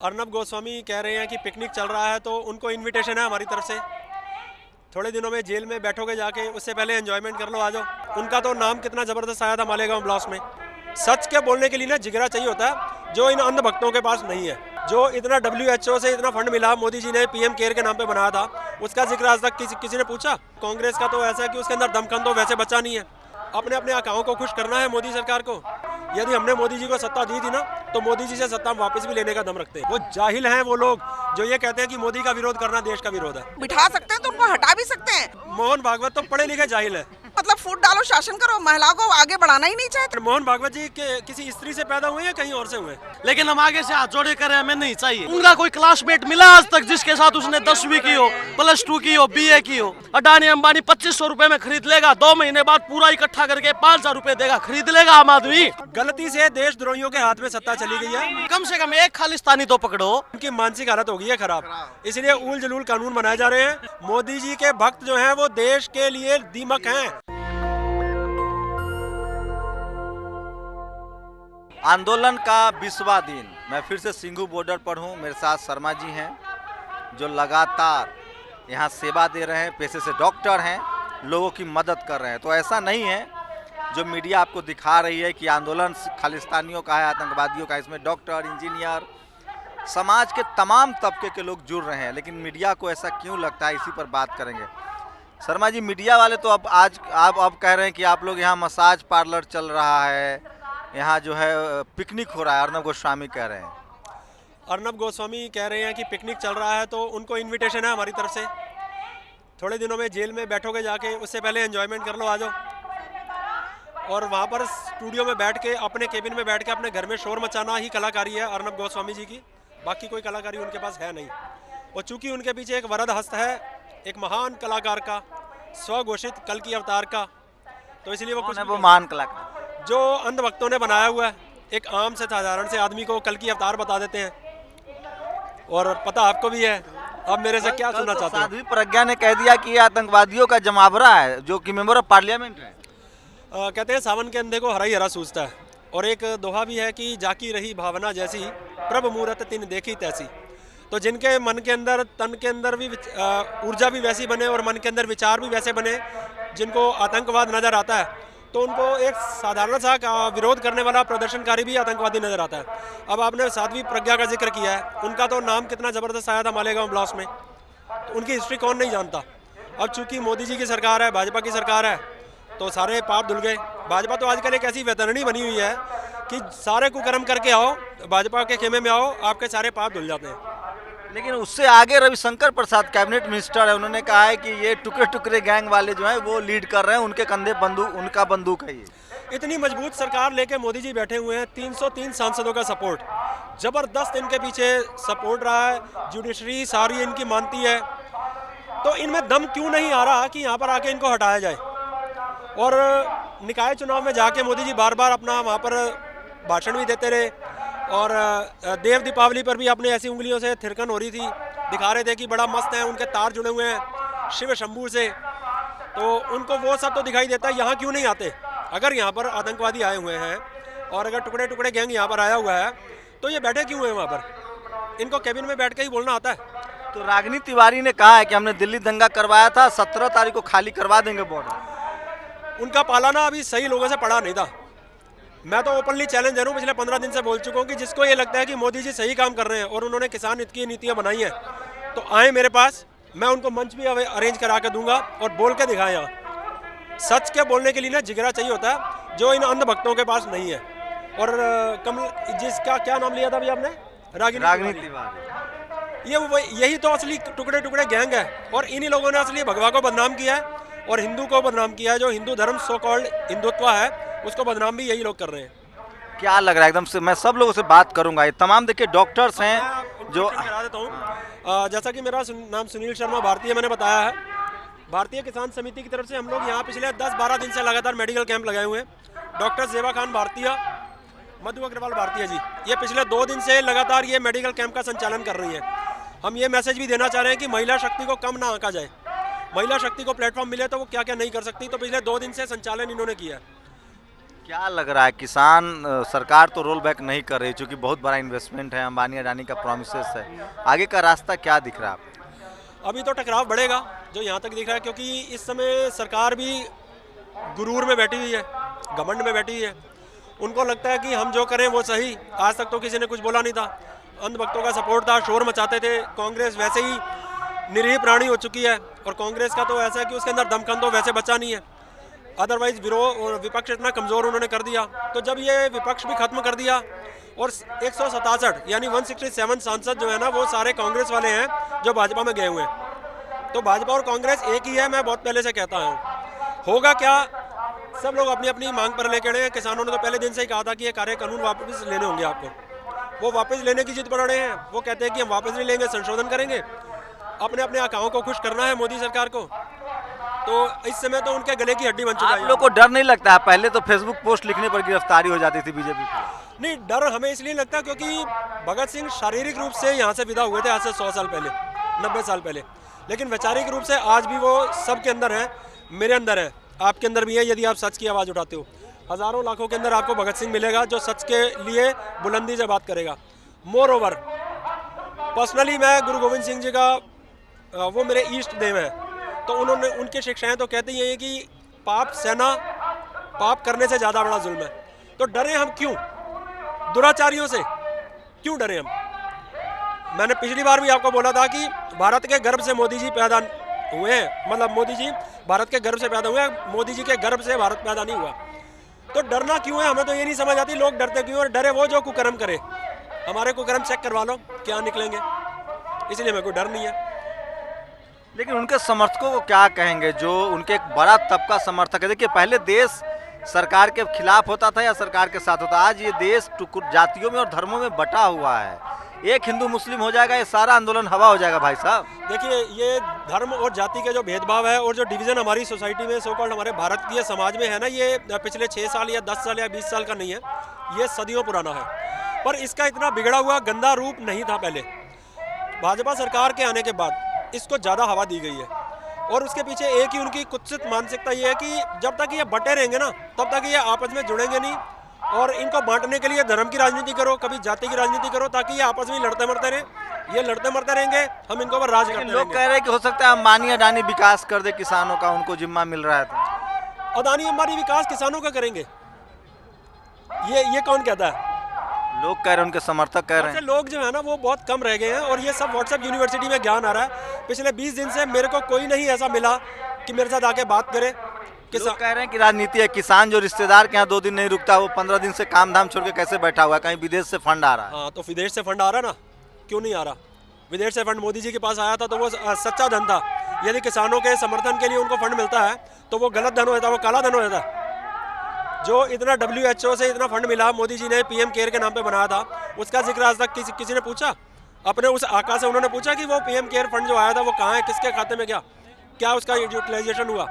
अर्नब गोस्वामी कह रहे हैं कि पिकनिक चल रहा है तो उनको इनविटेशन है हमारी तरफ से। थोड़े दिनों में जेल में बैठोगे जाके, उससे पहले एंजॉयमेंट कर लो, आ जाओ। उनका तो नाम कितना ज़बरदस्त आया था मालेगांव ब्लास्ट में। सच के बोलने के लिए ना जिगरा चाहिए होता है, जो इन अंधभक्तों के पास नहीं है। जो इतना WHO से इतना फंड मिला, मोदी जी ने PM केयर के नाम पे बनाया था, उसका जिक्र आज तक किसी ने पूछा? कांग्रेस का तो ऐसा है कि उसके अंदर दमखम तो वैसे बचा नहीं है। अपने अपने आकाओं को खुश करना है मोदी सरकार को। यदि हमने मोदी जी को सत्ता दी थी ना, तो मोदी जी से सत्ता वापस भी लेने का दम रखते हैं। वो जाहिल हैं वो लोग जो ये कहते हैं कि मोदी का विरोध करना देश का विरोध है। बिठा सकते हैं तो उनको हटा भी सकते हैं। मोहन भागवत तो पढ़े लिखे जाहिल है। मतलब फूट डालो, शासन करो, महिलाओं को आगे बढ़ाना ही नहीं चाहते। मोहन भागवत जी के किसी स्त्री से पैदा हुए हैं, कहीं और से हुए? लेकिन हम आगे से हाथ जोड़े करें, हमें नहीं चाहिए। उनका कोई क्लासमेट मिला आज तक जिसके साथ उसने 10वीं की हो, +2 की हो, BA की हो? अडानी अंबानी 2500 रुपए में खरीद लेगा, 2 महीने बाद पूरा इकट्ठा करके 5000 रुपए देगा, खरीद लेगा आम आदमी। गलती से देशद्रोहियों के हाथ में सत्ता चली गई है। कम से कम एक खालिस्तानी तो पकड़ो। उनकी मानसिक हालत हो गई है खराब, इसलिए उल जलूल कानून बनाए जा रहे हैं। मोदी जी के भक्त जो हैं वो देश के लिए दीमक हैं। आंदोलन का 20वां दिन। मैं फिर से सिंघू बॉर्डर पर हूँ। मेरे साथ शर्मा जी हैं जो लगातार यहाँ सेवा दे रहे हैं, पेशे से डॉक्टर हैं, लोगों की मदद कर रहे हैं। तो ऐसा नहीं है जो मीडिया आपको दिखा रही है कि आंदोलन खालिस्तानियों का है, आतंकवादियों का। इसमें डॉक्टर, इंजीनियर, समाज के तमाम तबके के लोग जुड़ रहे हैं। लेकिन मीडिया को ऐसा क्यों लगता है, इसी पर बात करेंगे। शर्मा जी, मीडिया वाले तो अब कह रहे हैं कि आप लोग यहाँ मसाज पार्लर चल रहा है, यहाँ जो है पिकनिक हो रहा है, अर्नब गोस्वामी कह रहे हैं। अर्नब गोस्वामी कह रहे हैं कि पिकनिक चल रहा है तो उनको इनविटेशन है हमारी तरफ से। थोड़े दिनों में जेल में बैठोगे जाके, उससे पहले एंजॉयमेंट कर लो, आ जाओ। और वहाँ पर स्टूडियो में बैठ के, अपने केबिन में बैठ के अपने घर में शोर मचाना ही कलाकारी है अर्नब गोस्वामी जी की। बाकी कोई कलाकारी उनके पास है नहीं। और चूँकि उनके पीछे एक वरद हस्त है, एक महान कलाकार का, स्वघोषित कल की अवतार का, तो इसलिए वो महान कलाकार जो अंधभक्तों ने बनाया हुआ है, एक आम से साधारण से आदमी को कल की अवतार बता देते हैं। और पता आपको भी है। अब मेरे से क्या सुनना चाहते हैं? साध्वी प्रज्ञा ने कह दिया कि ये आतंकवादियों का जमावड़ा है, जो कि मेंबर ऑफ पार्लियामेंट है। कहते हैं सावन के अंधे को हरा ही हरा सूझता है। और एक दोहा भी है कि जाकी रही भावना जैसी, प्रभ मूरत तिन देखी तैसी। तो जिनके मन के अंदर, तन के अंदर भी ऊर्जा भी वैसी बने और मन के अंदर विचार भी वैसे बने, जिनको आतंकवाद नज़र आता है, तो उनको एक साधारण सा विरोध करने वाला प्रदर्शनकारी भी आतंकवादी नजर आता है। अब आपने साध्वी प्रज्ञा का जिक्र किया है, उनका तो नाम कितना ज़बरदस्त आया था मालेगांव ब्लास्ट में, तो उनकी हिस्ट्री कौन नहीं जानता। अब चूंकि मोदी जी की सरकार है, भाजपा की सरकार है, तो सारे पाप धुल गए। भाजपा तो आजकल एक ऐसी वैतरणी बनी हुई है कि सारे कुकर्म करके आओ, भाजपा के खेमे में आओ, आपके सारे पाप धुल जाते हैं। लेकिन उससे आगे रविशंकर प्रसाद कैबिनेट मिनिस्टर है, उन्होंने कहा है कि ये टुकड़े टुकड़े गैंग वाले जो हैं वो लीड कर रहे हैं, उनके कंधे बंदूक, उनका बंदूक है। ये इतनी मजबूत सरकार लेके मोदी जी बैठे हुए हैं, 303 सांसदों का सपोर्ट, जबरदस्त इनके पीछे सपोर्ट रहा है, जुडिशरी सारी इनकी मानती है। तो इनमें दम क्यों नहीं आ रहा कि यहाँ पर आके इनको हटाया जाए? और निकाय चुनाव में जाके मोदी जी बार बार अपना वहाँ पर भाषण भी देते रहे। और देव दीपावली पर भी अपने ऐसी उंगलियों से थिरकन हो रही थी, दिखा रहे थे कि बड़ा मस्त है, उनके तार जुड़े हुए हैं शिव शंभू से। तो उनको वो सब तो दिखाई देता है, यहाँ क्यों नहीं आते? अगर यहाँ पर आतंकवादी आए हुए हैं और अगर टुकड़े टुकड़े गैंग यहाँ पर आया हुआ है, तो ये बैठे क्यों हैं वहाँ पर? इनको केबिन में बैठ के ही बोलना आता है। तो रागिनी तिवारी ने कहा है कि हमने दिल्ली दंगा करवाया था, 17 तारीख को खाली करवा देंगे बॉर्डर। उनका पालाना अभी सही लोगों से पड़ा नहीं था। मैं तो ओपनली चैलेंज दे रहा हूँ, पिछले 15 दिन से बोल चुका हूँ कि जिसको ये लगता है कि मोदी जी सही काम कर रहे हैं और उन्होंने किसान हित की नीतियाँ बनाई हैं, तो आए मेरे पास, मैं उनको मंच भी अरेंज करा के दूंगा और बोल के दिखाएं। यहाँ सच के बोलने के लिए ना जिगरा चाहिए होता है, जो इन अंधभक्तों के पास नहीं है। और जिसका क्या नाम लिया था अभी आपने? रागिनी तिवारी। यही तो असली टुकड़े टुकड़े गैंग है। और इन्हीं लोगों ने असली भगवा को बदनाम किया है और हिंदू को बदनाम किया है। जो हिंदू धर्म सो कॉल्ड हिंदुत्व है, उसको बदनाम भी यही लोग कर रहे हैं। क्या लग रहा है? एकदम से मैं सब लोगों से बात करूंगा। ये तमाम देखिए डॉक्टर्स हैं जो करा देता हूँ। जैसा कि मेरा नाम सुनील शर्मा भारतीय, मैंने बताया है, भारतीय किसान समिति की तरफ से हम लोग यहाँ पिछले 10-12 दिन से लगातार मेडिकल कैंप लगाए हुए हैं। डॉक्टर जेबा खान भारतीय, मधु अग्रवाल भारतीय जी, ये पिछले 2 दिन से लगातार ये मेडिकल कैंप का संचालन कर रही है। हम ये मैसेज भी देना चाह रहे हैं कि महिला शक्ति को कम ना आंका जाए। महिला शक्ति को प्लेटफॉर्म मिले तो वो क्या क्या नहीं कर सकती, तो पिछले 2 दिन से संचालन इन्होंने किया है। क्या लग रहा है किसान सरकार तो रोल बैक नहीं कर रही क्योंकि बहुत बड़ा इन्वेस्टमेंट है, अंबानी अडानी का प्रॉमिसेस है, आगे का रास्ता क्या दिख रहा है आपको? अभी तो टकराव बढ़ेगा जो यहाँ तक दिख रहा है, क्योंकि इस समय सरकार भी गुरूर में बैठी हुई है, घमंड में बैठी हुई है। उनको लगता है कि हम जो करें वो सही। आज तक तो किसी ने कुछ बोला नहीं था, अंधभक्तों का सपोर्ट था, शोर मचाते थे। कांग्रेस वैसे ही निरीह प्राणी हो चुकी है, और कांग्रेस का तो ऐसा है कि उसके अंदर दमखम तो वैसे बचा नहीं है। अदरवाइज विरोध और विपक्ष इतना कमज़ोर उन्होंने कर दिया, तो जब ये विपक्ष भी खत्म कर दिया और 167 यानी 167 सांसद जो है ना वो सारे कांग्रेस वाले हैं जो भाजपा में गए हुए हैं। तो भाजपा और कांग्रेस एक ही है, मैं बहुत पहले से कहता हूँ। होगा क्या, सब लोग अपनी अपनी मांग पर लेके अड़े हैं। किसानों ने तो पहले दिन से ही कहा था कि ये कार्य कानून वापस लेने होंगे आपको, वो वापस लेने की जिद पर अड़े हैं। वो कहते हैं कि हम वापस नहीं लेंगे, संशोधन करेंगे, अपने अपने आकाओं को खुश करना है मोदी सरकार को। तो इस समय तो उनके गले की हड्डी बन चुका है। आप लोग को डर नहीं लगता है? पहले तो फेसबुक पोस्ट लिखने पर गिरफ्तारी हो जाती थी बीजेपी की। नहीं, डर हमें इसलिए लगता क्योंकि भगत सिंह शारीरिक रूप से यहाँ से विदा हुए थे आज से 100 साल पहले, 90 साल पहले, लेकिन वैचारिक रूप से आज भी वो सबके अंदर है, मेरे अंदर है, आपके अंदर भी है। यदि आप सच की आवाज़ उठाते हो, हज़ारों लाखों के अंदर आपको भगत सिंह मिलेगा जो सच के लिए बुलंदी से बात करेगा। मोर ओवर पर्सनली मैं गुरु गोविंद सिंह जी का वो मेरे ईष्ट देव हैं, तो उन्होंने उनकी शिक्षाएं तो कहती हैं कि पाप सहना पाप करने से ज़्यादा बड़ा जुल्म है। तो डरे हम क्यों? दुराचारियों से क्यों डरे हम? मैंने पिछली बार भी आपको बोला था कि भारत के गर्भ से मोदी जी पैदा हुए हैं, मतलब मोदी जी भारत के गर्भ से पैदा हुए हैं, मोदी जी के गर्भ से भारत पैदा नहीं हुआ। तो डरना क्यों है? हमें तो ये नहीं समझ आती लोग डरते क्यों, और डरे वो जो कुकर्म करे। हमारे कुकर्म चेक करवा लो क्या निकलेंगे, इसलिए हमें कोई डर नहीं है। लेकिन उनके समर्थकों को क्या कहेंगे जो उनके एक बड़ा तबका समर्थक है? देखिए पहले देश सरकार के खिलाफ होता था या सरकार के साथ होता, आज ये देश जातियों में और धर्मों में बटा हुआ है। एक हिंदू मुस्लिम हो जाएगा, ये सारा आंदोलन हवा हो जाएगा भाई साहब। देखिए ये धर्म और जाति के जो भेदभाव है और जो डिवीज़न हमारी सोसाइटी में, सो कॉल्ड हमारे भारतीय समाज में है ना, ये पिछले 6 साल या 10 साल या 20 साल का नहीं है, ये सदियों पुराना है। पर इसका इतना बिगड़ा हुआ गंदा रूप नहीं था पहले। भाजपा सरकार के आने के बाद इसको ज़्यादा हवा दी गई है, और उसके पीछे एक ही उनकी कुत्सित मानसिकता ये है कि जब तक ये बटे रहेंगे ना तब तक ये आपस में जुड़ेंगे नहीं, और इनको बांटने के लिए धर्म की राजनीति करो, कभी जाति की राजनीति करो, ताकि ये आपस में लड़ते मरते रहे। ये लड़ते मरते रहेंगे, हम इनको पर राज करते रहेंगे। लोग कह रहे हैं कि हो सकता है अंबानी अडानी विकास कर दे किसानों का, उनको जिम्मा मिल रहा है तो। अदानी अंबानी विकास किसानों का करेंगे, ये कौन कहता है? लोग कह रहे हैं, उनके समर्थक कह रहे हैं। लोग जो है ना वो बहुत कम रह गए हैं, और ये सब व्हाट्सएप यूनिवर्सिटी में ज्ञान आ रहा है। पिछले 20 दिन से मेरे को कोई नहीं ऐसा मिला कि मेरे साथ आके बात करे। लोग कह रहे हैं कि राजनीति है, किसान जो रिश्तेदार के यहाँ 2 दिन नहीं रुकता, वो 15 दिन से काम धाम छोड़ के कैसे बैठा हुआ है? कहीं विदेश से फंड आ रहा है? हाँ, तो विदेश से फंड आ रहा है ना, क्यों नहीं आ रहा? विदेश से फंड मोदी जी के पास आया था तो वो सच्चा धन था। यदि किसानों के समर्थन के लिए उनको फंड मिलता है तो वो गलत धन होता है, वो काला धन होता है। जो इतना WHO से इतना फंड मिला, मोदी जी ने PM केयर के नाम पे बनाया था, उसका जिक्र आज तक किसी ने पूछा? अपने उस आका से उन्होंने पूछा कि वो PM केयर फंड जो आया था वो कहाँ है, किसके खाते में क्या उसका यूटिलाइजेशन हुआ?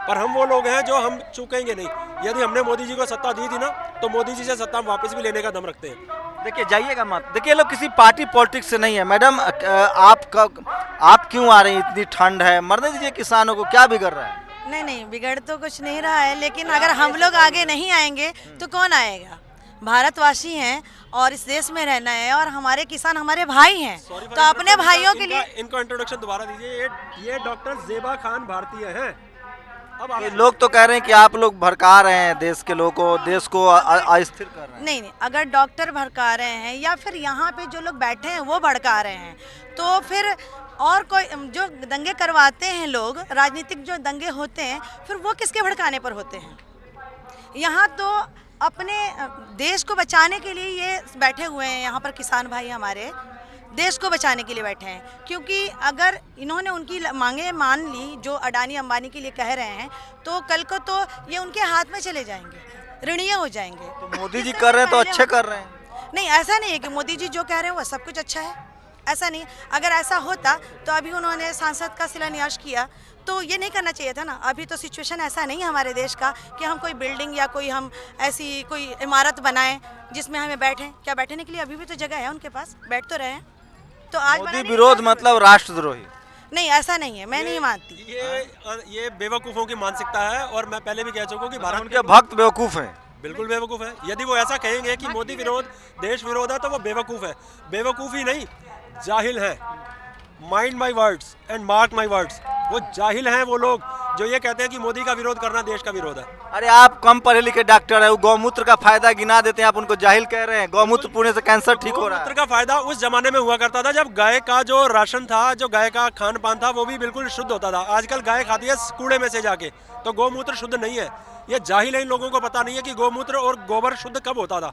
पर हम वो लोग हैं जो हम चूकेंगे नहीं। यदि हमने मोदी जी को सत्ता दी थी ना, तो मोदी जी से सत्ता वापस भी लेने का दम रखते हैं। देखिए जाइएगा मत, देखिए लोग किसी पार्टी पॉलिटिक्स से नहीं है। मैडम आप क्यों आ रही हैं? इतनी ठंड है, मरने दीजिए किसानों को, क्या बिगड़ रहा है? नहीं, बिगड़ तो कुछ नहीं रहा है, लेकिन अगर हम लोग आगे नहीं आएंगे तो कौन आएगा? भारतवासी हैं और इस देश में रहना है, और हमारे किसान हमारे भाई हैं, तो अपने भाइयों के लिए इनको इंट्रोडक्शन दोबारा दीजिए। ये डॉक्टर ज़ेबा खान भारतीय हैं। अब ये लोग तो कह रहे हैं कि आप लोग भड़का रहे हैं देश के लोगों को, देश को अस्थिर कर रहे हैं। नहीं, अगर डॉक्टर भड़का रहे हैं या फिर यहाँ पे जो लोग बैठे हैं वो भड़का रहे हैं, तो फिर और कोई जो दंगे करवाते हैं लोग, राजनीतिक जो दंगे होते हैं, फिर वो किसके भड़काने पर होते हैं? यहाँ तो अपने देश को बचाने के लिए ये बैठे हुए हैं, यहाँ पर किसान भाई हमारे देश को बचाने के लिए बैठे हैं। क्योंकि अगर इन्होंने उनकी मांगे मान ली जो अडानी अंबानी के लिए कह रहे हैं, तो कल को तो ये उनके हाथ में चले जाएंगे, ऋणीय हो जाएंगे। तो मोदी जी कर रहे हैं तो अच्छे कर रहे हैं। नहीं, ऐसा नहीं है कि मोदी जी जो कह रहे हैं वो सब कुछ अच्छा है, ऐसा नहीं। अगर ऐसा होता तो अभी उन्होंने सांसद का शिलान्यास किया, तो ये नहीं करना चाहिए था ना। अभी तो सिचुएशन ऐसा नहीं है हमारे देश का कि हम कोई बिल्डिंग या कोई हम ऐसी कोई इमारत बनाएं जिसमें हमें बैठें। क्या बैठने के लिए अभी भी तो जगह है उनके पास, बैठ तो रहे हैं। तो आज मोदी विरोध मतलब राष्ट्रद्रोही? नहीं, ऐसा नहीं है, मैं नहीं मानती। ये बेवकूफ़ों की मानसिकता है, और मैं पहले भी कह चुका हूँ कि भारत उनके भक्त बेवकूफ़ हैं। बिल्कुल बेवकूफ़ है। यदि वो ऐसा कहेंगे कि मोदी विरोध देश विरोध है तो वो बेवकूफ़ है। बेवकूफ़ी नहीं, जाहिल है। Mind my words and mark my words. वो जाहिल हैं वो लोग जो ये कहते हैं कि मोदी का विरोध करना देश का विरोध है। अरे आप कम पढ़े लिखे डॉक्टर है, वो गौमूत्र का फायदा गिना देते हैं, आप उनको जाहिल कह रहे हैं। गौमूत्र पीने से कैंसर ठीक हो रहा है। गौमूत्र का फायदा उस जमाने में हुआ करता था जब गाय का जो राशन था, जो गाय का खान पान था, वो भी बिल्कुल शुद्ध होता था। आजकल गाय खाती है कूड़े में से जाके, तो गौमूत्र शुद्ध नहीं है। ये जाहिल है, इन लोगों को पता नहीं है कि गौमूत्र और गोबर शुद्ध कब होता था।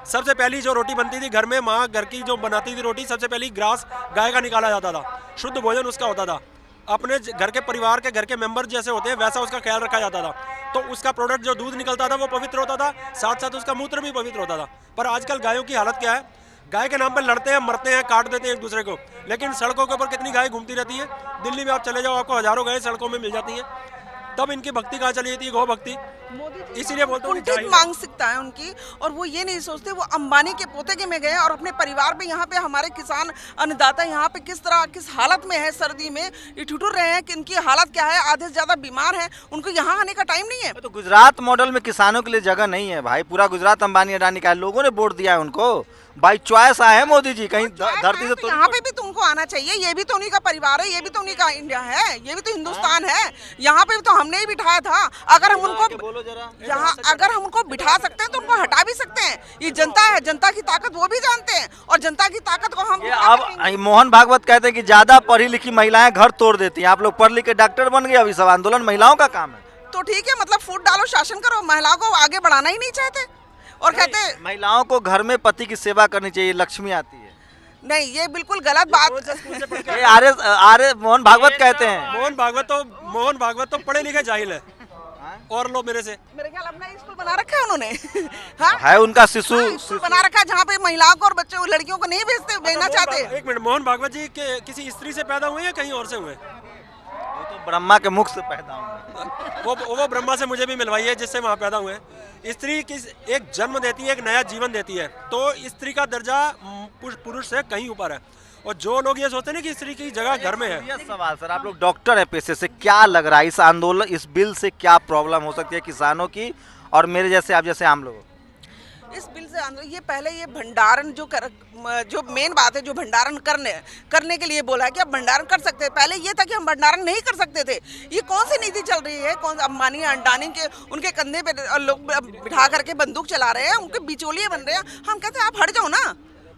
सबसे पहली जो रोटी बनती थी घर में, माँ घर की जो बनाती थी रोटी, सबसे पहली ग्रास गाय का निकाला जाता था, शुद्ध भोजन उसका होता था। अपने घर के परिवार के घर के मेंबर जैसे होते हैं वैसा उसका ख्याल रखा जाता था। तो उसका प्रोडक्ट जो दूध निकलता था वो पवित्र होता था, साथ साथ उसका मूत्र भी पवित्र होता था। पर आजकल गायों की हालत क्या है? गाय के नाम पर लड़ते हैं, मरते हैं, काट देते हैं एक दूसरे को। लेकिन सड़कों के ऊपर कितनी गाय घूमती रहती है। दिल्ली में आप चले जाओ, आपको हजारों गाय सड़कों में मिल जाती हैं। तब इनकी भक्ति कहाँ चली जाती है, गौ भक्ति। इसीलिए बोलते हैं उल्टी मानसिकता है उनकी, और वो ये नहीं सोचते वो अंबानी के पोते के में गए और अपने परिवार पे, यहाँ पे हमारे किसान अन्नदाता यहाँ पे किस तरह किस हालत में है, सर्दी में ये ठिठुर रहे हैं कि इनकी हालत क्या है, आधे से ज्यादा बीमार हैं, उनको यहाँ आने का टाइम नहीं है। तो गुजरात मॉडल में किसानों के लिए जगह नहीं है भाई। पूरा गुजरात अंबानी अडानी का है, लोगों ने वोट दिया है उनको। बाई चॉइस आए हैं मोदी जी, कहीं धरती से तो यहाँ पे भी तो उनको आना चाहिए। ये भी तो उन्हीं का परिवार है, ये भी तो उन्हीं का इंडिया है, ये भी तो हिंदुस्तान है। यहाँ पे भी तो हमने ही बिठाया था। अगर हम उनको यहाँ अगर हम उनको बिठा सकते हैं तो उनको हटा भी सकते हैं। ये जनता है, जनता की ताकत वो भी जानते हैं, और जनता की ताकत को हम अब मोहन भागवत कहते हैं कि ज्यादा पढ़ी लिखी महिलाएं घर तोड़ देती हैं। आप लोग पढ़ लिख के डॉक्टर बन गए, अभी सब आंदोलन महिलाओं का काम है। तो ठीक है, मतलब फूट डालो, शासन करो, महिलाओं को आगे बढ़ाना ही नहीं चाहते। और कहते हैं महिलाओं को घर में पति की सेवा करनी चाहिए, लक्ष्मी आती है। नहीं, ये बिल्कुल गलत बात। ये आर्य मोहन भागवत कहते हैं। मोहन भागवत तो पढ़े लिखे जाहिल है। और लो मेरे ख्याल अपना स्कूल बना रखा है उन्होंने। हाँ? है उनका शिशु स्कूल बना रखा है जहाँ पे महिलाओं को और बच्चों लड़कियों को नहीं भेजना चाहते। एक मिनट, मोहन भागवत जी के किसी स्त्री से पैदा हुए या कहीं और से हुए? वो तो ब्रह्मा के मुख से पैदा हुए। वो ब्रह्मा से मुझे भी मिलवाइए जिससे वहाँ पैदा हुए। स्त्री एक जन्म देती है, एक नया जीवन देती है, तो स्त्री का दर्जा पुरुष से कहीं ऊपर है। और जो लोग ये सोचते हैं ना कि स्त्री की जगह घर में है। ये सवाल सर, आप लोग डॉक्टर है पेशे से, क्या लग रहा है इस आंदोलन, इस बिल से क्या प्रॉब्लम हो सकती है किसानों की और मेरे जैसे आप जैसे आम लोगों? इस बिल से ये पहले ये भंडारण जो मेन बात है, जो भंडारण करने के लिए बोला है कि आप भंडारण कर सकते हैं। पहले ये था कि हम भंडारण नहीं कर सकते थे। ये कौन सी नीति चल रही है? कौन अंबानी अडानी के उनके कंधे पे लोग बिठा करके बंदूक चला रहे हैं, उनके बिचौलिए बन रहे हैं। हम कहते हैं आप हट जाओ ना,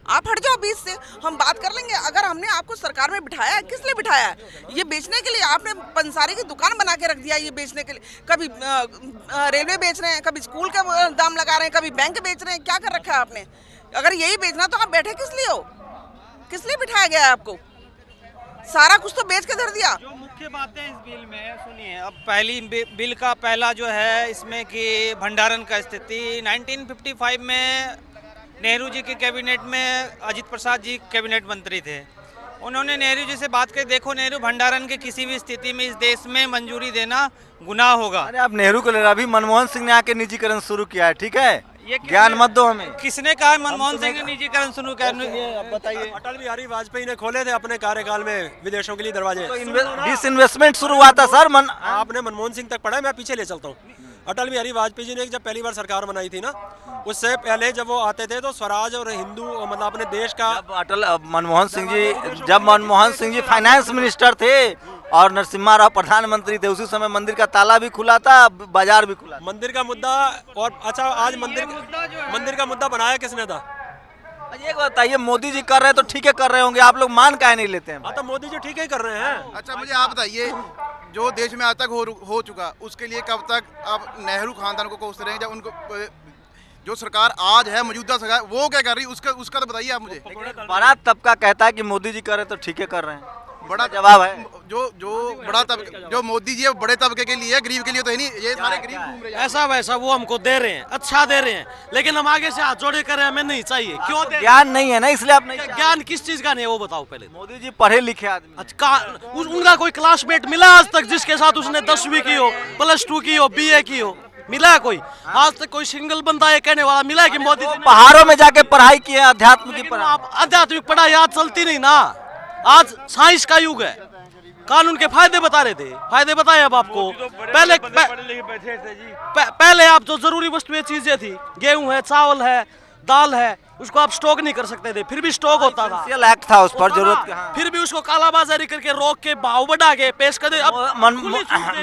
आप हट जाओ बीच से, हम बात कर लेंगे। अगर हमने आपको सरकार में बिठाया है, किस लिए बिठाया है? ये बेचने के लिए? आपने पंसारी की दुकान बना के रख दिया ये बेचने के लिए। कभी रेलवे बेच रहे हैं, कभी स्कूल का दाम लगा रहे हैं, कभी बैंक बेच रहे हैं। क्या कर रखा है आपने? अगर यही बेचना तो आप बैठे किस लिए हो? किस लिए बिठाया गया है आपको? सारा कुछ तो बेच के धर दिया। जो मुख्य बातें इस बिल में सुनिए। अब पहली बिल का पहला जो है इसमें कि भंडारण का स्थिति 1955 में नेहरू जी के कैबिनेट में अजित प्रसाद जी कैबिनेट मंत्री थे। उन्होंने नेहरू जी से बात करी, देखो नेहरू, भंडारण के किसी भी स्थिति में इस देश में मंजूरी देना गुनाह होगा। अरे आप नेहरू को ले रहे, अभी मनमोहन सिंह ने आके निजीकरण शुरू किया है, ठीक है? ये ज्ञान मत दो हमें। किसने कहा मनमोहन सिंह ने निजीकरण शुरू किया? बताइए। अटल बिहारी वाजपेयी ने खोले थे अपने कार्यकाल में विदेशों के लिए दरवाजे। डिसइन्वेस्टमेंट शुरू हुआ था सर। आपने मनमोहन सिंह तक पढ़ा है, मैं पीछे ले चलता हूँ। अटल बिहारी वाजपेयी जी ने जब पहली बार सरकार बनाई थी ना, उससे पहले जब वो आते थे तो स्वराज और हिंदू मतलब अपने देश का जब मनमोहन सिंह जी फाइनेंस मिनिस्टर थे और नरसिम्हा राव प्रधानमंत्री थे, उसी समय मंदिर का ताला भी खुला था, बाजार भी खुला। मंदिर का मुद्दा और अच्छा, आज मंदिर का मुद्दा बनाया किसने था? ये बताइए, मोदी जी कर रहे हैं तो ठीक है कर रहे होंगे, आप लोग मान काहे नहीं लेते हैं? हाँ, तो मोदी जी ठीक ही कर रहे हैं। अच्छा, मुझे आप बताइए, जो देश में आज तक हो चुका, उसके लिए कब तक आप नेहरू खानदान को कोसते रहेंगे? जब उनको जो सरकार आज है, मौजूदा सरकार, वो क्या कर रही है उसका तो बताइए आप मुझे। बड़ा तबका कहता है कि मोदी जी कर रहे तो ठीक है कर रहे हैं। बड़ा जवाब है जो बड़ा तबका, जो मोदी जी है बड़े तबके के लिए, गरीब के लिए तो है नहीं। ये सारे गरीब घूम रहे हैं। ऐसा वैसा वो हमको दे रहे हैं, अच्छा दे रहे हैं, लेकिन हम आगे से हाथ जोड़े कर रहे हैं, हमें नहीं चाहिए। क्यों? ज्ञान नहीं है ना, इसलिए आप नहीं। ज्ञान किस चीज का नहीं है वो बताओ पहले। मोदी जी पढ़े लिखे आदमी। अच्छा, उनका कोई क्लासमेट मिला आज तक जिसके साथ उसने 10वीं की हो, +2 की हो, BA की हो? मिला है कोई? आज तक कोई सिंगल बंदा ये कहने वाला मिला है कि मोदी जी पहाड़ों में जाके पढ़ाई की है, अध्यात्म की पढ़ाई? आध्यात्मिक पढ़ाई आज चलती नहीं ना, आज साइंस का युग है। कानून के फायदे बता रहे थे, फायदे बताए अब आपको। पहले आप जो जरूरी वस्तुएं चीजें थी, गेहूं है, चावल है, दाल है, उसको आप स्टॉक नहीं कर सकते थे, फिर भी स्टॉक होता था, एक्ट था उस पर जरूरत। फिर भी उसको कालाबाजारी करके रोक के भाव बढ़ा के पेश कर दे। अब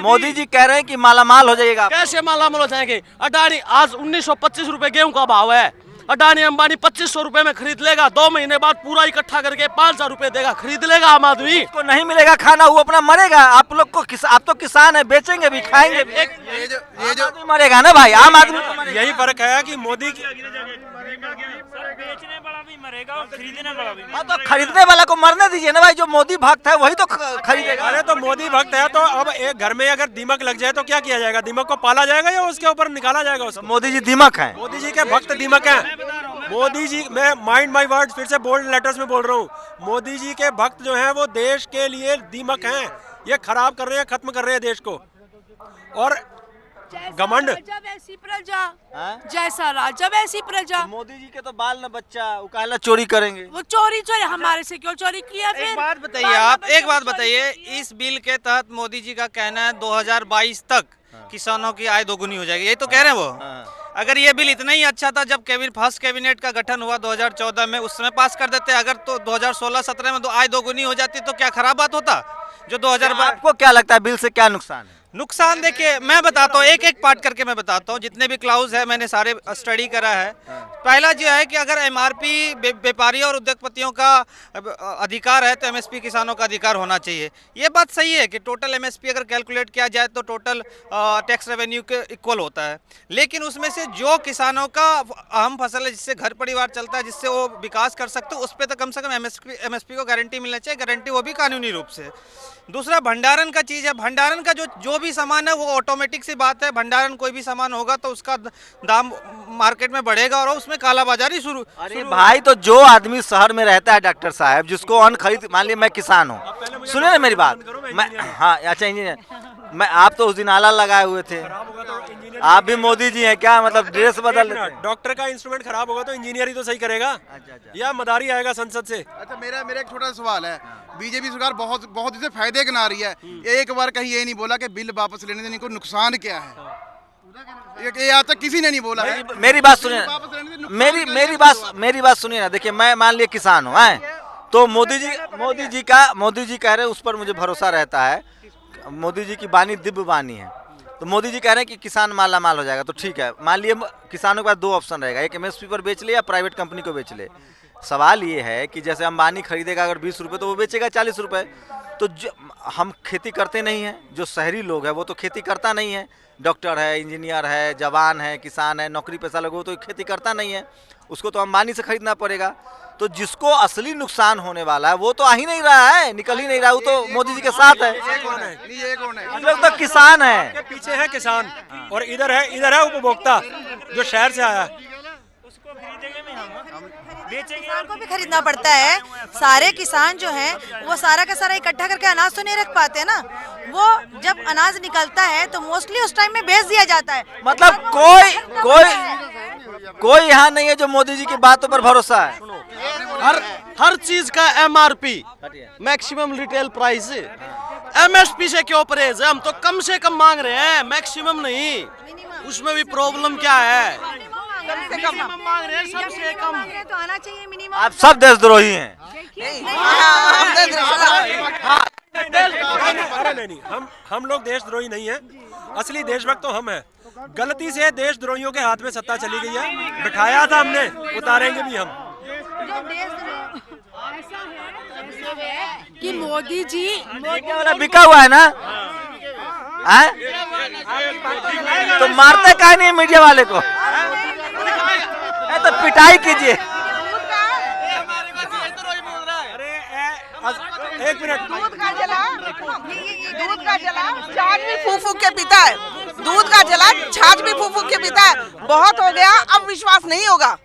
मोदी जी कह रहे हैं कि मालामाल हो जाएगा। कैसे मालामाल हो जाएंगे? अडानी आज 1925 रुपए गेहूं का भाव है, अडानी अंबानी 2500 रुपए में खरीद लेगा, 2 महीने बाद पूरा इकट्ठा करके 5000 रुपए देगा, खरीद लेगा आम आदमी। उसको नहीं मिलेगा खाना, वो अपना मरेगा। आप लोग को आप तो किसान है, बेचेंगे भी, खाएंगे भी। ये जो मरेगा ना भाई, आम आदमी तो मरेगा। यही फर्क है कि मोदी की बेचने वाला भी मरेगा और खरीदने वाला भी। हाँ, तो खरीदने वाला को मरने दीजिए ना भाई, जो मोदी भक्त है वही तो खरीदेगा। अरे तो मोदी भक्त है तो अब एक घर में अगर दीमक लग जाए तो क्या किया जाएगा? दीमक को पाला जाएगा या उसके ऊपर निकाला जाएगा उसको? मोदी जी दीमक हैं। मोदी जी के भक्त दीमक हैं। मोदी जी, मैं माइंड माय वर्ड्स फिर से बोल्ड लेटर्स में बोल रहा हूँ, मोदी जी के भक्त जो हैं वो देश के लिए दीमक हैं। ये खराब कर रहे हैं, खत्म कर रहे हैं देश को। और घमंड, जब ऐसी प्रजा, जैसा राजा वैसी प्रजा। मोदी जी के तो बाल न बच्चा, वो काला चोरी करेंगे। वो चोरी हमारे से क्यों चोरी किया? फिर एक बात बताइए आप, एक बात बताइए, इस बिल के तहत मोदी जी का कहना है 2022 तक किसानों की आय दोगुनी हो जाएगी, यही तो कह रहे हैं वो। अगर ये बिल इतना ही अच्छा था जब फर्स्ट कैबिनेट का गठन हुआ 2014 में, उस समय पास कर देते। अगर तो 2016-17 में आय दोगुनी हो जाती तो क्या खराब बात होता? जो 2012। आपको क्या लगता है बिल से क्या नुकसान है? नुकसान देखिए, मैं बताता हूँ, एक एक पार्ट करके मैं बताता हूँ। जितने भी क्लाउज है मैंने सारे स्टडी करा है। पहला जो है कि अगर एमआरपी व्यापारियों और उद्योगपतियों का अधिकार है तो एमएसपी किसानों का अधिकार होना चाहिए। ये बात सही है कि टोटल एमएसपी अगर कैलकुलेट किया जाए तो टोटल टैक्स रेवेन्यू के इक्वल होता है, लेकिन उसमें से जो किसानों का अहम फसल है, जिससे घर परिवार चलता है, जिससे वो विकास कर सकते हो, उस पर तो कम से कम एमएसपी को गारंटी मिलना चाहिए, गारंटी वो भी कानूनी रूप से। दूसरा भंडारण का चीज़ है, भंडारण का जो भी सामान है वो ऑटोमेटिक सी बात है। भंडारण कोई भी सामान होगा तो उसका दाम मार्केट में बढ़ेगा और उसमें कालाबाजारी शुरू। अरे भाई, तो जो आदमी शहर में रहता है डॉक्टर साहब, जिसको अन्न खरीद, मान लीजिए मैं किसान हूँ, सुनिए ना मेरी बात, मैं, हाँ अच्छा इंजीनियर, मैं, आप तो उस दिन आला लगाए हुए थे, आप भी मोदी जी हैं क्या? मतलब ड्रेस बदल लेते हैं। डॉक्टर का इंस्ट्रूमेंट खराब होगा तो इंजीनियर ही तो सही करेगा, या मदारी आएगा संसद से। अच्छा, मेरा एक छोटा सा सवाल है। बीजेपी सरकार बहुत इसे फायदे गिना रही है, एक बार कहीं ये नहीं बोला कि बिल वापस लेने देने को नुकसान क्या है? ये आज तक किसी ने नहीं बोला है। मेरी बात सुनिए, मेरी बात सुनिए ना। देखिए, मैं मान लिया किसान हूँ, तो मोदी जी कह रहे हैं, उस पर मुझे भरोसा रहता है। मोदी जी की वाणी दिव्य वाणी है, तो मोदी जी कह रहे हैं कि किसान माला माल हो जाएगा, तो ठीक है। मान लिए किसानों के पास 2 ऑप्शन रहेगा, एक एमएसपी पर बेच ले या प्राइवेट कंपनी को बेच ले। सवाल ये है कि जैसे अंबानी खरीदेगा अगर 20 रुपये तो वो बेचेगा 40 रुपये। तो हम खेती करते नहीं हैं, जो शहरी लोग हैं वो तो खेती करता नहीं है। डॉक्टर है, इंजीनियर है, जवान है, किसान है, नौकरी पैसा लोग वो तो खेती करता नहीं है, उसको तो अंबानी से खरीदना पड़ेगा। तो जिसको असली नुकसान होने वाला है वो तो आ ही नहीं रहा है, निकल ही नहीं रहा, वो तो मोदी जी के साथ है। हम लोग तो किसान है, पीछे है किसान, और इधर है उपभोक्ता जो शहर से आया है। किसान को भी खरीदना पड़ता है। सारे किसान जो हैं वो सारा का सारा इकट्ठा करके अनाज तो नहीं रख पाते ना। वो जब अनाज निकलता है तो मोस्टली उस टाइम में बेच दिया जाता है। मतलब कोई यहाँ नहीं है जो मोदी जी की बातों पर भरोसा है। हर चीज का MRP, maximum retail price, MSP से क्यों परहेज है? हम तो कम से कम मांग रहे हैं, मैक्सिमम नहीं। उसमें भी प्रॉब्लम क्या है? मिनिमम मांग रहे हैं, सबसे कम तो आना चाहिए मिनिमम। आप सब देशद्रोही हैं। नहीं, हम लोग देशद्रोही नहीं है, असली देशभक्त तो हम हैं। गलती से देशद्रोहियों के हाथ में सत्ता चली गई है, बिठाया था हमने, उतारेंगे भी हम। कि मोदी जी वाला बिका हुआ है ना, तो मारते काहे नहीं मीडिया वाले को? तो पिटाई कीजिए। एक मिनट, दूध का जला छाछ भी फूक के पीता है, दूध का जला छाछ भी फूक के पीता है। बहुत हो गया, अब विश्वास नहीं होगा।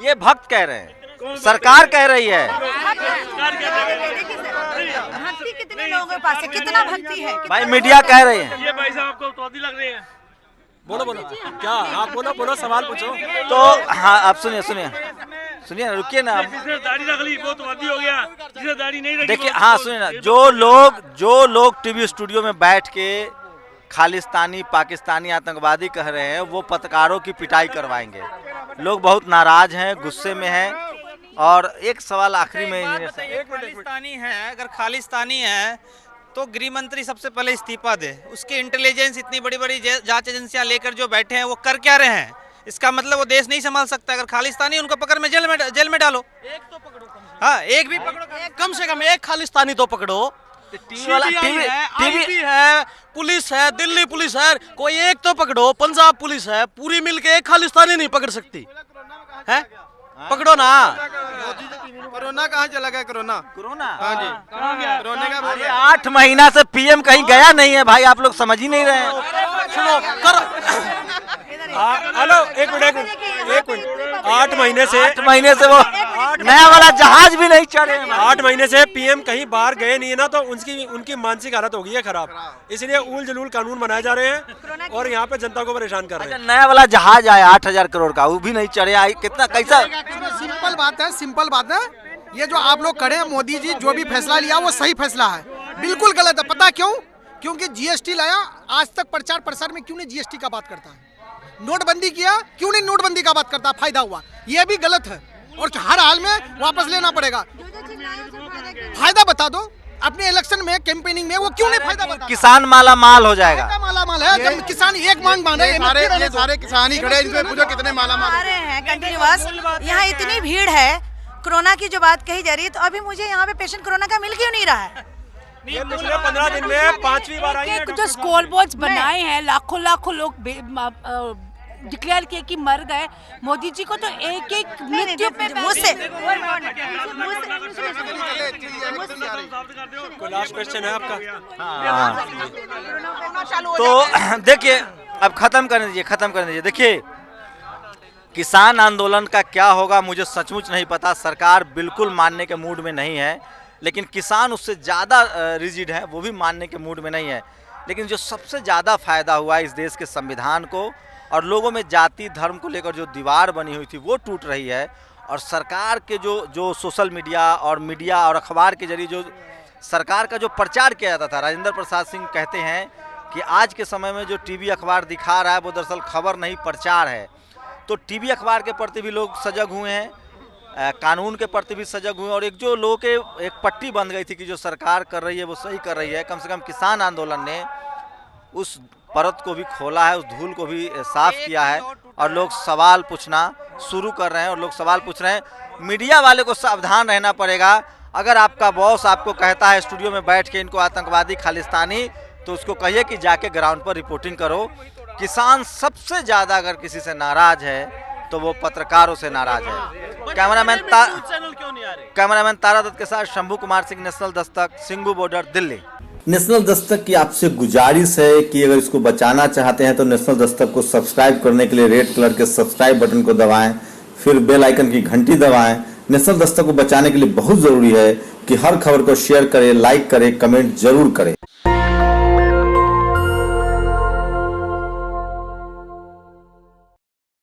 ये भक्त कह रहे हैं, सरकार कह रही है। भक्ति कितने लोगों के पास है, कितना भक्ति है? भाई मीडिया कह रही है। ये भाई साहब आपको तौदी लग रही है। बोलो क्या आप बोलो सवाल पूछो। तो हाँ, आप सुनिए रुकिए ना। जिसने दाढ़ी रख ली वो तो वादी हो गया, जिसने गिरफ्तारी नहीं रखी। देखिए, हाँ सुनिए ना, जो लोग टीवी स्टूडियो में बैठ के खालिस्तानी पाकिस्तानी आतंकवादी कह रहे हैं, वो पत्रकारों की पिटाई करवाएंगे। लोग बहुत नाराज हैं, गुस्से में हैं। और एक सवाल आखिरी में, खालिस्तानी है, अगर खालिस्तानी है तो गृह मंत्री सबसे पहले इस्तीफा दे। उसकी इंटेलिजेंस इतनी बड़ी बड़ी जांच एजेंसियां लेकर जो बैठे हैं, वो कर क्या रहे हैं? इसका मतलब वो देश नहीं संभाल सकता। अगर खालिस्तानी, उनको पकड़ में जेल में डालो। एक तो पकड़ो, हाँ एक भी पकड़ो, कम से कम एक खालिस्तानी तो पकड़ो। CBI है, IB है, पुलिस है, दिल्ली पुलिस है, कोई एक तो पकड़ो। पंजाब पुलिस है, पूरी मिलके एक खालिस्तानी नहीं पकड़ सकती है। पकड़ो ना। कोरोना कहाँ चला गया? कोरोना हाँ जी, कोरोना का बोलिए। 8 महीना से पीएम कहीं गया नहीं है भाई, आप लोग समझ ही नहीं रहे हैं। सुनो कर हेलो, एक मिनट 8 महीने से वो नया वाला जहाज भी नहीं चढ़े। 8 महीने से पीएम कहीं बाहर गए नहीं है ना, तो उनकी मानसिक हालत हो गई है खराब। इसलिए उल जलूल कानून बनाए जा रहे हैं और यहाँ पे जनता को परेशान कर रहे हैं। नया वाला जहाज आया 8,000 करोड़ का, वो भी नहीं चढ़े। कितना कैसा? सिंपल बात है। ये जो आप लोग करे हैं, मोदी जी जो भी फैसला लिया वो सही फैसला है, बिल्कुल गलत है। पता क्यों? क्योंकि जीएसटी लाया, आज तक प्रचार प्रसार में क्यों नहीं जीएसटी का बात करता है? नोटबंदी किया, क्यों नहीं नोटबंदी का बात करता? फायदा हुआ, ये भी गलत है और हर हाल में वापस लेना पड़ेगा। फायदा बता दो अपने इलेक्शन में, कैंपेनिंग में, वो क्यों नहीं फायदा बता? किसान माला माल हो जाएगा। माला माल है, जब किसान एक मांग मान रहे हैं, ये सारे किसान ही खड़े, इनसे पूछो कितने माला माल आ रहे हैं कंटिन्यूअस। यहाँ इतनी भीड़ है, कोरोना की जो बात कही जा रही है, तो अभी मुझे यहाँ पे पेशेंट कोरोना का मिल क्यों नहीं रहा है? ये पिछले 15 दिन में 5वीं बार आई है। जो स्कॉल बोर्ड्स बनाए हैं, लाखों लोग डिक्लेयर किए कि मर गए। मोदी जी को तो एक मृत्यु पे मुझसे लास्ट क्वेश्चन है आपका। तो देखिए, अब खत्म करने दीजिए। देखिए, किसान आंदोलन का क्या होगा मुझे सचमुच नहीं पता। सरकार बिल्कुल मानने के मूड में नहीं है, लेकिन किसान उससे ज़्यादा रिजिड है, वो भी मानने के मूड में नहीं है। लेकिन जो सबसे ज़्यादा फायदा हुआ इस देश के संविधान को और लोगों में जाति धर्म को लेकर जो दीवार बनी हुई थी वो टूट रही है। और सरकार के जो सोशल मीडिया और अखबार के जरिए जो सरकार का जो प्रचार किया जाता था, राजेंद्र प्रसाद सिंह कहते हैं कि आज के समय में जो टीवी अखबार दिखा रहा है वो दरअसल खबर नहीं प्रचार है। तो टीवी अखबार के प्रति भी लोग सजग हुए हैं, कानून के प्रति भी सजग हुए, और एक जो लोगों के एक पट्टी बंध गई थी कि जो सरकार कर रही है वो सही कर रही है। कम से कम किसान आंदोलन ने उस परत को भी खोला है, उस धूल को भी साफ किया है और लोग सवाल पूछना शुरू कर रहे हैं। और लोग सवाल पूछ रहे हैं, मीडिया वाले को सावधान रहना पड़ेगा। अगर आपका बॉस आपको कहता है स्टूडियो में बैठ के इनको आतंकवादी खालिस्तानी, तो उसको कहिए कि जाके ग्राउंड पर रिपोर्टिंग करो। किसान सबसे ज़्यादा अगर किसी से नाराज है तो वो पत्रकारों से नाराज है। कैमरामैन तारा दत्त के साथ Shambhu Kumar Singh, national Dastak, Singhu border, Delhi. National Dastak की आपसे गुजारिश है कि अगर इसको बचाना चाहते हैं तो नेशनल दस्तक को सब्सक्राइब करने के लिए रेड कलर के सब्सक्राइब बटन को दबाएं, फिर बेल आइकन की घंटी दबाएं। नेशनल दस्तक को बचाने के लिए बहुत जरूरी है कि हर खबर को शेयर करें, लाइक करें, कमेंट जरूर करें।